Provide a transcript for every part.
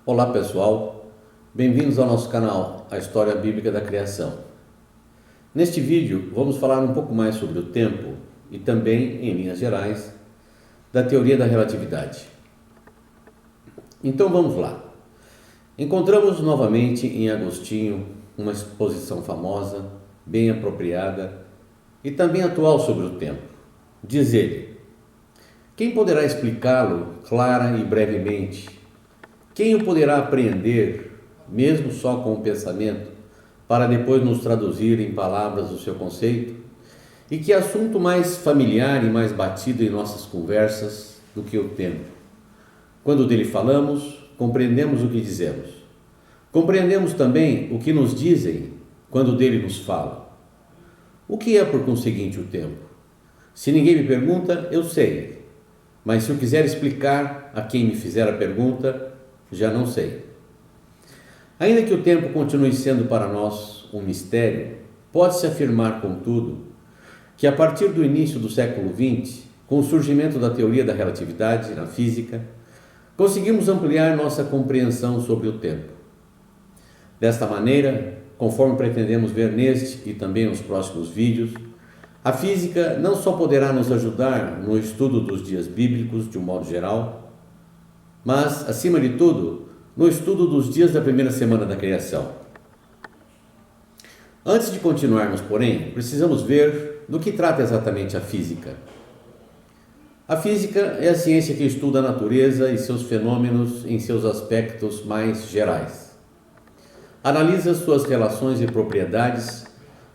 Olá pessoal, bem-vindos ao nosso canal, a História Bíblica da Criação. Neste vídeo vamos falar um pouco mais sobre o tempo e também, em linhas gerais, da teoria da relatividade. Então vamos lá. Encontramos novamente em Agostinho uma exposição famosa, bem apropriada e também atual sobre o tempo. Diz ele: quem poderá explicá-lo clara e brevemente? Quem o poderá apreender, mesmo só com o pensamento, para depois nos traduzir em palavras o seu conceito? E que assunto mais familiar e mais batido em nossas conversas do que o tempo? Quando dele falamos, compreendemos o que dizemos. Compreendemos também o que nos dizem quando dele nos falam. O que é, por conseguinte, o tempo? Se ninguém me pergunta, eu sei. Mas se eu quiser explicar a quem me fizer a pergunta, já não sei. Ainda que o tempo continue sendo para nós um mistério, pode-se afirmar, contudo, que a partir do início do século XX, com o surgimento da teoria da relatividade na física, conseguimos ampliar nossa compreensão sobre o tempo. Desta maneira, conforme pretendemos ver neste e também nos próximos vídeos, a física não só poderá nos ajudar no estudo dos dias bíblicos de um modo geral, mas, acima de tudo, no estudo dos dias da primeira semana da criação. Antes de continuarmos, porém, precisamos ver do que trata exatamente a física. A física é a ciência que estuda a natureza e seus fenômenos em seus aspectos mais gerais. Analisa suas relações e propriedades,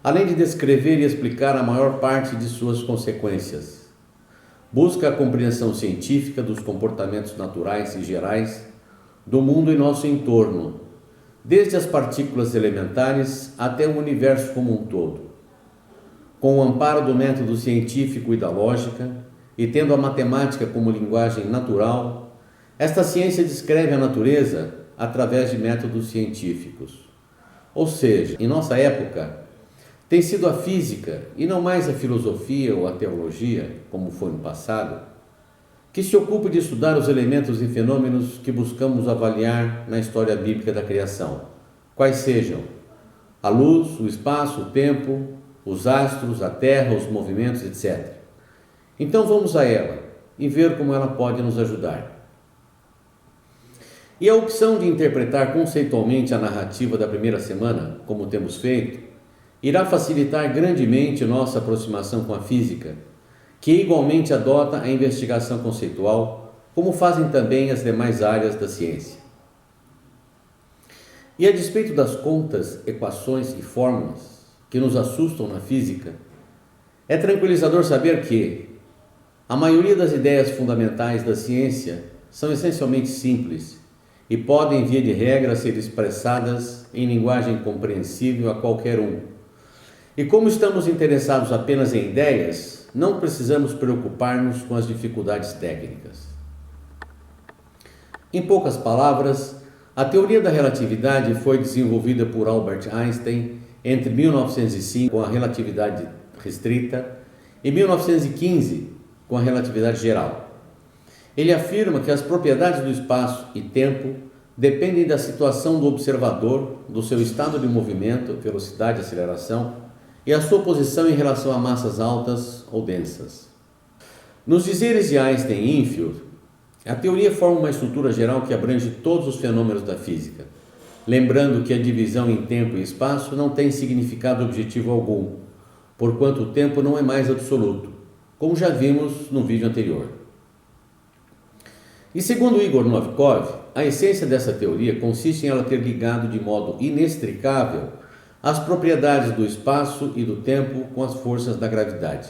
além de descrever e explicar a maior parte de suas consequências. Busca a compreensão científica dos comportamentos naturais e gerais do mundo em nosso entorno, desde as partículas elementares até o universo como um todo. Com o amparo do método científico e da lógica, e tendo a matemática como linguagem natural, esta ciência descreve a natureza através de métodos científicos. Ou seja, em nossa época, tem sido a física, e não mais a filosofia ou a teologia, como foi no passado, que se ocupa de estudar os elementos e fenômenos que buscamos avaliar na história bíblica da criação, quais sejam a luz, o espaço, o tempo, os astros, a terra, os movimentos, etc. Então vamos a ela e ver como ela pode nos ajudar. E a opção de interpretar conceitualmente a narrativa da primeira semana, como temos feito, irá facilitar grandemente nossa aproximação com a física, que igualmente adota a investigação conceitual, como fazem também as demais áreas da ciência. E a despeito das contas, equações e fórmulas que nos assustam na física, é tranquilizador saber que a maioria das ideias fundamentais da ciência são essencialmente simples e podem, via de regra, ser expressadas em linguagem compreensível a qualquer um. E como estamos interessados apenas em ideias, não precisamos preocupar-nos com as dificuldades técnicas. Em poucas palavras, a teoria da relatividade foi desenvolvida por Albert Einstein entre 1905 com a relatividade restrita e 1915 com a relatividade geral. Ele afirma que as propriedades do espaço e tempo dependem da situação do observador, do seu estado de movimento, velocidade e aceleração, e a sua posição em relação a massas altas ou densas. Nos dizeres de Einstein e Enfield, a teoria forma uma estrutura geral que abrange todos os fenômenos da física, lembrando que a divisão em tempo e espaço não tem significado objetivo algum, porquanto o tempo não é mais absoluto, como já vimos no vídeo anterior. E segundo Igor Novikov, a essência dessa teoria consiste em ela ter ligado de modo inextricável as propriedades do espaço e do tempo com as forças da gravidade.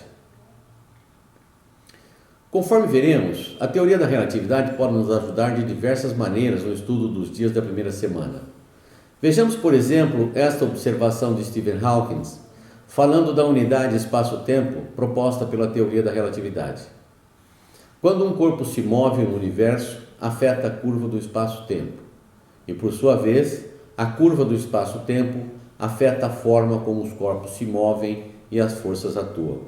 Conforme veremos, a teoria da relatividade pode nos ajudar de diversas maneiras no estudo dos dias da primeira semana. Vejamos, por exemplo, esta observação de Stephen Hawking, falando da unidade espaço-tempo proposta pela teoria da relatividade. Quando um corpo se move no universo, afeta a curva do espaço-tempo, e por sua vez, a curva do espaço-tempo afeta a forma como os corpos se movem e as forças atuam.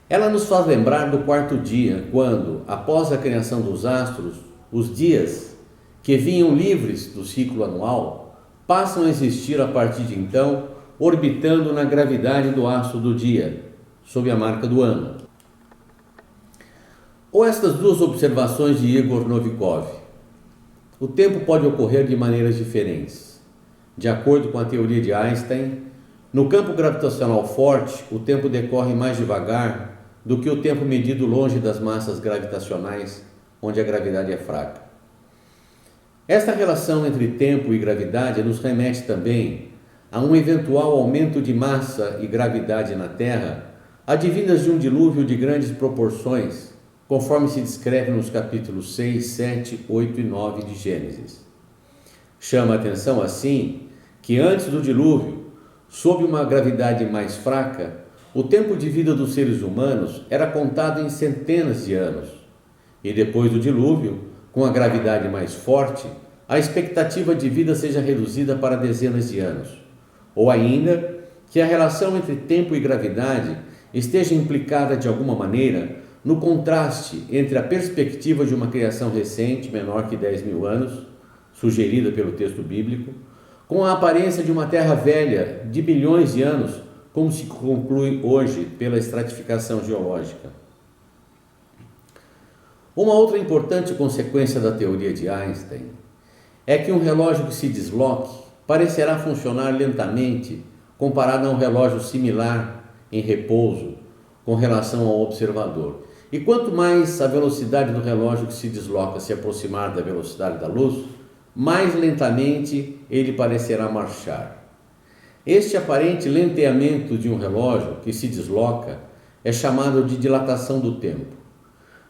Ela nos faz lembrar do quarto dia, quando, após a criação dos astros, os dias que vinham livres do ciclo anual, passam a existir a partir de então, orbitando na gravidade do astro do dia, sob a marca do ano. Ou estas duas observações de Igor Novikov: o tempo pode ocorrer de maneiras diferentes. De acordo com a teoria de Einstein, no campo gravitacional forte, o tempo decorre mais devagar do que o tempo medido longe das massas gravitacionais, onde a gravidade é fraca. Esta relação entre tempo e gravidade nos remete também a um eventual aumento de massa e gravidade na Terra, advindas de um dilúvio de grandes proporções, conforme se descreve nos capítulos 6, 7, 8 e 9 de Gênesis. Chama a atenção, assim, que antes do dilúvio, sob uma gravidade mais fraca, o tempo de vida dos seres humanos era contado em centenas de anos, e depois do dilúvio, com a gravidade mais forte, a expectativa de vida seja reduzida para dezenas de anos, ou ainda que a relação entre tempo e gravidade esteja implicada de alguma maneira no contraste entre a perspectiva de uma criação recente, menor que 10 mil anos, sugerida pelo texto bíblico, com a aparência de uma terra velha de bilhões de anos, como se conclui hoje pela estratificação geológica. Uma outra importante consequência da teoria de Einstein é que um relógio que se desloque parecerá funcionar lentamente comparado a um relógio similar em repouso com relação ao observador. E quanto mais a velocidade do relógio que se desloca se aproximar da velocidade da luz, mais lentamente ele parecerá marchar. Este aparente lenteamento de um relógio que se desloca é chamado de dilatação do tempo.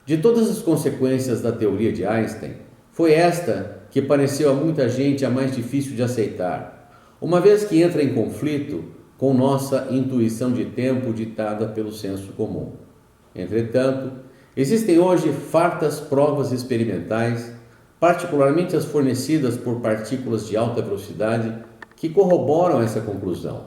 De todas as consequências da teoria de Einstein, foi esta que pareceu a muita gente a mais difícil de aceitar, uma vez que entra em conflito com nossa intuição de tempo ditada pelo senso comum. Entretanto, existem hoje fartas provas experimentais, particularmente as fornecidas por partículas de alta velocidade, que corroboram essa conclusão.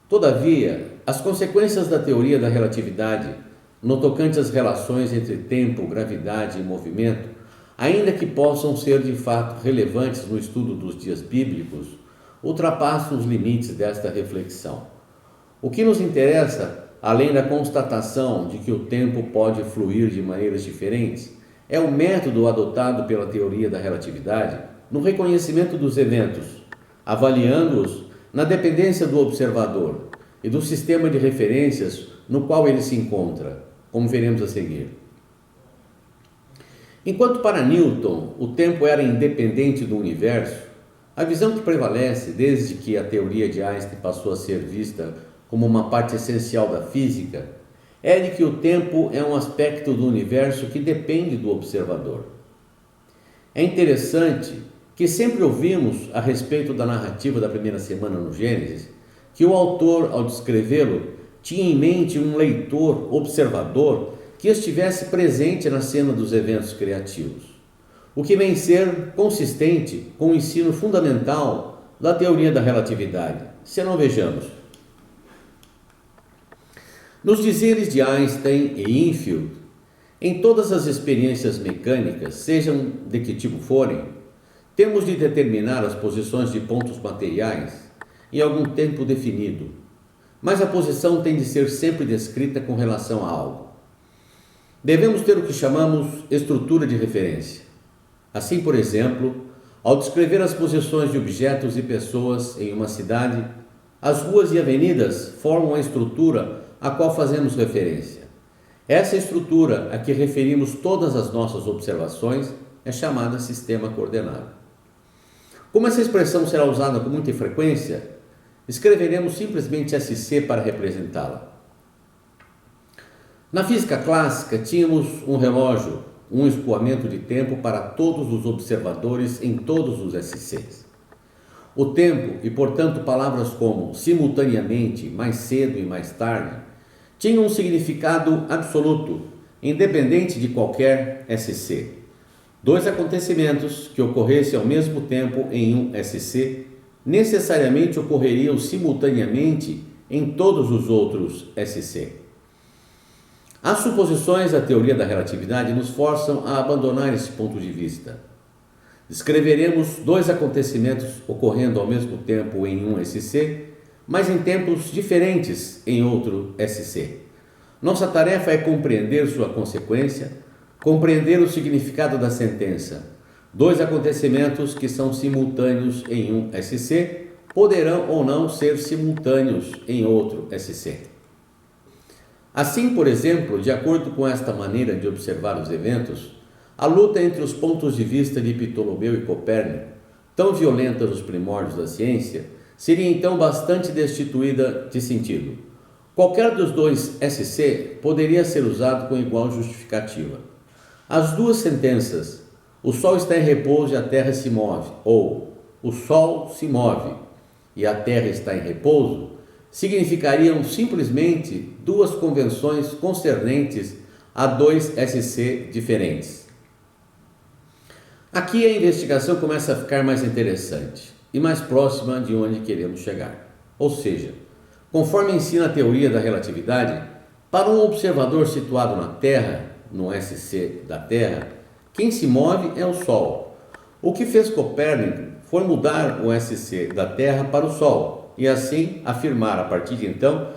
Todavia, as consequências da teoria da relatividade, no tocante às relações entre tempo, gravidade e movimento, ainda que possam ser de fato relevantes no estudo dos dias bíblicos, ultrapassam os limites desta reflexão. O que nos interessa, além da constatação de que o tempo pode fluir de maneiras diferentes, é o método adotado pela teoria da relatividade no reconhecimento dos eventos, avaliando-os na dependência do observador e do sistema de referências no qual ele se encontra, como veremos a seguir. Enquanto para Newton o tempo era independente do universo, a visão que prevalece desde que a teoria de Einstein passou a ser vista como uma parte essencial da física é de que o tempo é um aspecto do universo que depende do observador. É interessante que sempre ouvimos a respeito da narrativa da primeira semana no Gênesis que o autor, ao descrevê-lo, tinha em mente um leitor observador que estivesse presente na cena dos eventos criativos, o que vem ser consistente com o ensino fundamental da teoria da relatividade. Se não, vejamos. Nos dizeres de Einstein e Infield, em todas as experiências mecânicas, sejam de que tipo forem, temos de determinar as posições de pontos materiais em algum tempo definido, mas a posição tem de ser sempre descrita com relação a algo. Devemos ter o que chamamos estrutura de referência. Assim, por exemplo, ao descrever as posições de objetos e pessoas em uma cidade, as ruas e avenidas formam a estrutura a qual fazemos referência. Essa estrutura a que referimos todas as nossas observações é chamada sistema coordenado. Como essa expressão será usada com muita frequência, escreveremos simplesmente SC para representá-la. Na física clássica, tínhamos um relógio, um escoamento de tempo para todos os observadores em todos os SCs. O tempo, e portanto palavras como simultaneamente, mais cedo e mais tarde, tinham um significado absoluto, independente de qualquer SC. Dois acontecimentos que ocorressem ao mesmo tempo em um SC necessariamente ocorreriam simultaneamente em todos os outros SC. As suposições da teoria da relatividade nos forçam a abandonar esse ponto de vista. Descreveremos dois acontecimentos ocorrendo ao mesmo tempo em um SC, mas em tempos diferentes em outro SC. Nossa tarefa é compreender sua consequência, compreender o significado da sentença. Dois acontecimentos que são simultâneos em um SC poderão ou não ser simultâneos em outro SC. Assim, por exemplo, de acordo com esta maneira de observar os eventos, a luta entre os pontos de vista de Ptolomeu e Copérnico, tão violenta nos primórdios da ciência, seria então bastante destituída de sentido. Qualquer dos dois SC poderia ser usado com igual justificativa. As duas sentenças, o Sol está em repouso e a Terra se move, ou o Sol se move e a Terra está em repouso, significariam simplesmente duas convenções concernentes a dois SC diferentes. Aqui a investigação começa a ficar mais interessante e mais próxima de onde queremos chegar. Ou seja, conforme ensina a teoria da relatividade, para um observador situado na Terra, no SC da Terra, quem se move é o Sol. O que fez Copérnico foi mudar o SC da Terra para o Sol e assim afirmar a partir de então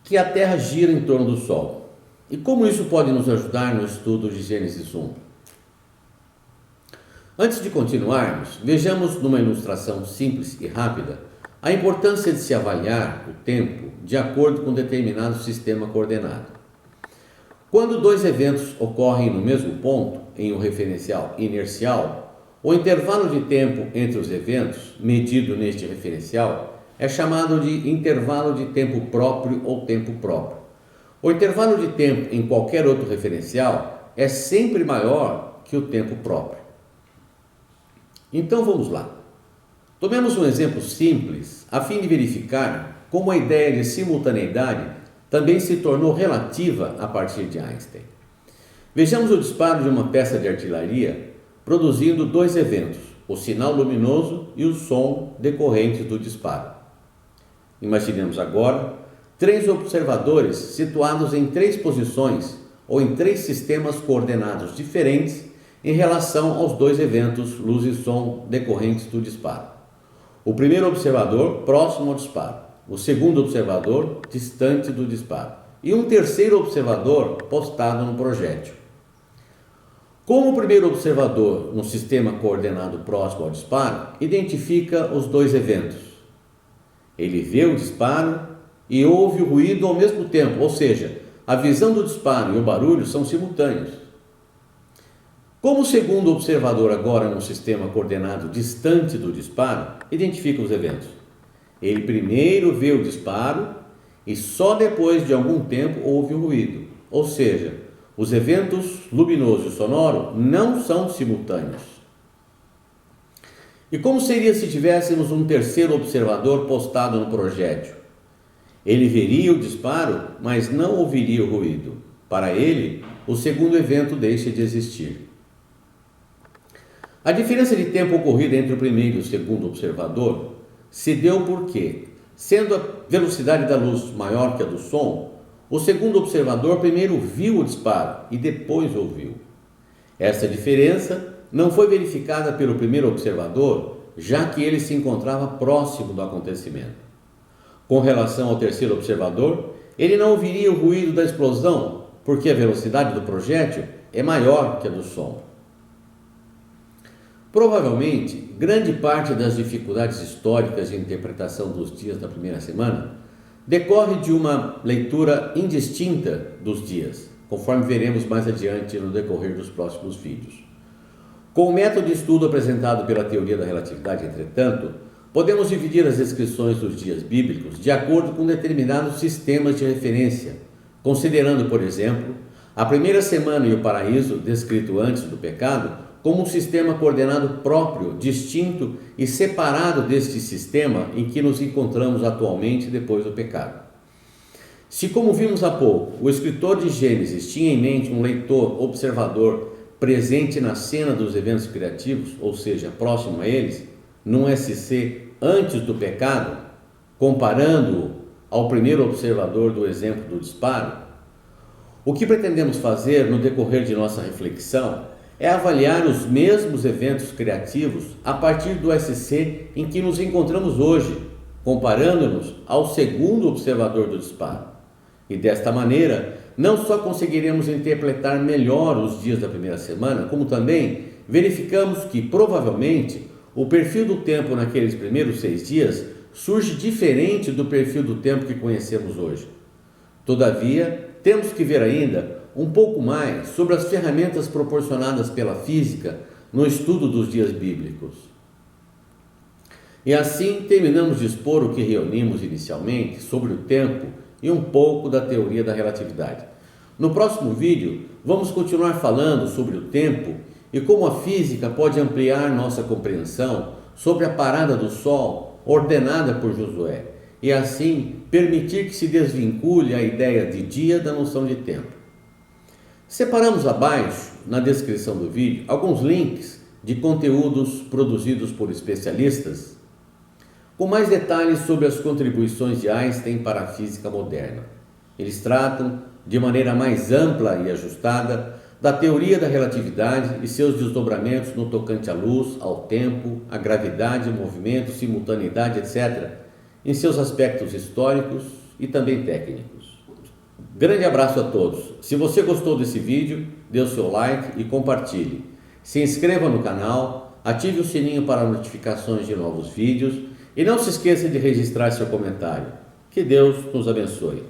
que a Terra gira em torno do Sol. E como isso pode nos ajudar no estudo de Gênesis 1? Antes de continuarmos, vejamos numa ilustração simples e rápida a importância de se avaliar o tempo de acordo com determinado sistema coordenado. Quando dois eventos ocorrem no mesmo ponto, em um referencial inercial, o intervalo de tempo entre os eventos, medido neste referencial, é chamado de intervalo de tempo próprio ou tempo próprio. O intervalo de tempo em qualquer outro referencial é sempre maior que o tempo próprio. Então vamos lá. Tomemos um exemplo simples a fim de verificar como a ideia de simultaneidade também se tornou relativa a partir de Einstein. Vejamos o disparo de uma peça de artilharia produzindo dois eventos, o sinal luminoso e o som decorrentes do disparo. Imaginemos agora três observadores situados em três posições ou em três sistemas coordenados diferentes em relação aos dois eventos luz e som decorrentes do disparo. O primeiro observador próximo ao disparo, o segundo observador distante do disparo e um terceiro observador postado no projétil. Como o primeiro observador no sistema coordenado próximo ao disparo identifica os dois eventos. Ele vê o disparo e ouve o ruído ao mesmo tempo, ou seja, a visão do disparo e o barulho são simultâneos. Como o segundo observador agora no sistema coordenado distante do disparo, identifica os eventos. Ele primeiro vê o disparo e só depois de algum tempo ouve o ruído. Ou seja, os eventos luminoso e sonoro não são simultâneos. E como seria se tivéssemos um terceiro observador postado no projétil? Ele veria o disparo, mas não ouviria o ruído. Para ele, o segundo evento deixa de existir. A diferença de tempo ocorrida entre o primeiro e o segundo observador se deu porque, sendo a velocidade da luz maior que a do som, o segundo observador primeiro viu o disparo e depois ouviu. Essa diferença não foi verificada pelo primeiro observador, já que ele se encontrava próximo do acontecimento. Com relação ao terceiro observador, ele não ouviria o ruído da explosão, porque a velocidade do projétil é maior que a do som. Provavelmente, grande parte das dificuldades históricas de interpretação dos dias da primeira semana decorre de uma leitura indistinta dos dias, conforme veremos mais adiante no decorrer dos próximos vídeos. Com o método de estudo apresentado pela teoria da relatividade, entretanto, podemos dividir as descrições dos dias bíblicos de acordo com determinados sistemas de referência, considerando, por exemplo, a primeira semana e o paraíso, descrito antes do pecado, como um sistema coordenado próprio, distinto e separado deste sistema em que nos encontramos atualmente depois do pecado. Se, como vimos há pouco, o escritor de Gênesis tinha em mente um leitor observador presente na cena dos eventos criativos, ou seja, próximo a eles, num SC antes do pecado, comparando-o ao primeiro observador do exemplo do disparo, o que pretendemos fazer no decorrer de nossa reflexão é avaliar os mesmos eventos criativos a partir do SC em que nos encontramos hoje, comparando-nos ao segundo observador do disparo. E desta maneira, não só conseguiremos interpretar melhor os dias da primeira semana, como também verificamos que, provavelmente, o perfil do tempo naqueles primeiros 6 dias surge diferente do perfil do tempo que conhecemos hoje. Todavia, temos que ver ainda um pouco mais sobre as ferramentas proporcionadas pela física no estudo dos dias bíblicos. E assim terminamos de expor o que reunimos inicialmente sobre o tempo e um pouco da teoria da relatividade. No próximo vídeo, vamos continuar falando sobre o tempo e como a física pode ampliar nossa compreensão sobre a parada do Sol ordenada por Josué e assim permitir que se desvincule a ideia de dia da noção de tempo. Separamos abaixo, na descrição do vídeo, alguns links de conteúdos produzidos por especialistas com mais detalhes sobre as contribuições de Einstein para a física moderna. Eles tratam, de maneira mais ampla e ajustada, da teoria da relatividade e seus desdobramentos no tocante à luz, ao tempo, à gravidade, movimento, simultaneidade, etc., em seus aspectos históricos e também técnicos. Grande abraço a todos. Se você gostou desse vídeo, dê o seu like e compartilhe. Se inscreva no canal, ative o sininho para notificações de novos vídeos e não se esqueça de registrar seu comentário. Que Deus nos abençoe.